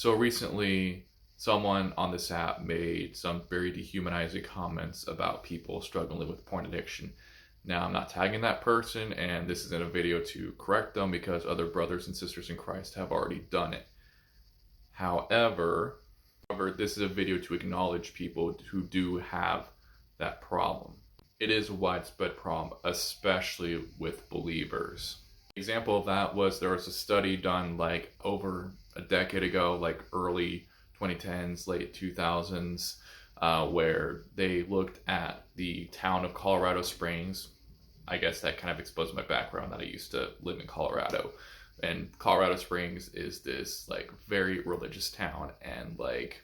So recently, someone on this app made some very dehumanizing comments about people struggling with porn addiction. Now, I'm not tagging that person, and this isn't a video to correct them because other brothers and sisters in Christ have already done it. However, this is a video to acknowledge people who do have that problem. It is a widespread problem, especially with believers. An example of that was there was a study done like over a decade ago, like early 2010s, late 2000s, where they looked at the town of Colorado Springs. I guess that kind of exposed my background that I used to live in Colorado. And Colorado Springs is this like very religious town, and like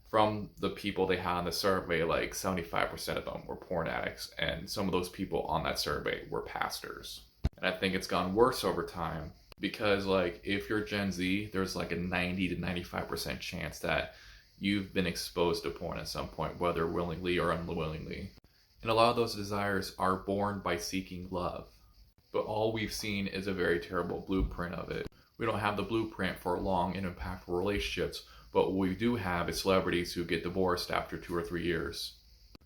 from the people they had on the survey, like 75% of them were porn addicts, and some of those people on that survey were pastors. And I think it's gone worse over time because, like, if you're Gen Z, there's like a 90 to 95% chance that you've been exposed to porn at some point, whether willingly or unwillingly. And a lot of those desires are born by seeking love. But all we've seen is a very terrible blueprint of it. We don't have the blueprint for long and impactful relationships, but what we do have is celebrities who get divorced after 2 or 3 years.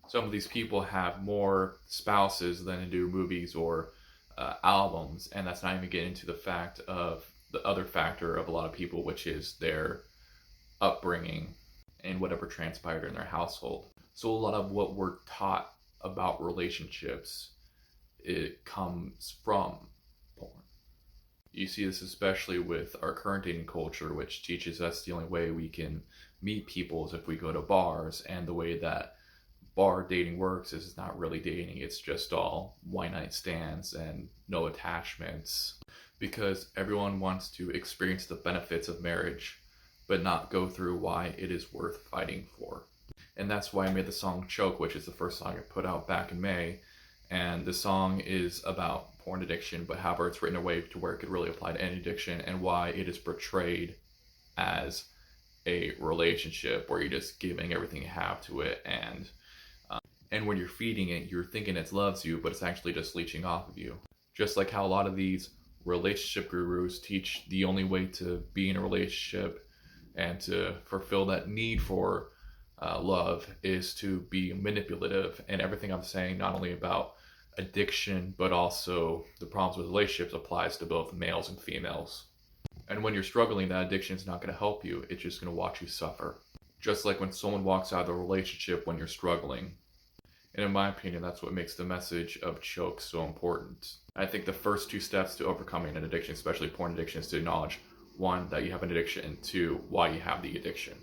Some of these people have more spouses than do movies or albums, and that's not even getting into the fact of the other factor of a lot of people, which is their upbringing and whatever transpired in their household. So a lot of what we're taught about relationships, it comes from porn. You see this especially with our current dating culture, which teaches us the only way we can meet people is if we go to bars, and the way that bar dating works is it's not really dating, it's just all one night stands and no attachments, because everyone wants to experience the benefits of marriage but not go through why it is worth fighting for. And that's why I made the song Choke, which is the first song I put out back in May. And the song is about porn addiction, but however it's written in a way to where it could really apply to any addiction, and why it is portrayed as a relationship where you're just giving everything you have to it, and when you're feeding it, you're thinking it loves you, but it's actually just leeching off of you. Just like how a lot of these relationship gurus teach the only way to be in a relationship and to fulfill that need for love is to be manipulative. And everything I'm saying, not only about addiction, but also the problems with relationships, applies to both males and females. And when you're struggling, that addiction is not going to help you. It's just going to watch you suffer. Just like when someone walks out of the relationship when you're struggling. And in my opinion, that's what makes the message of Choke so important. I think the first 2 steps to overcoming an addiction, especially porn addiction, is to acknowledge, 1, that you have an addiction, and 2, why you have the addiction.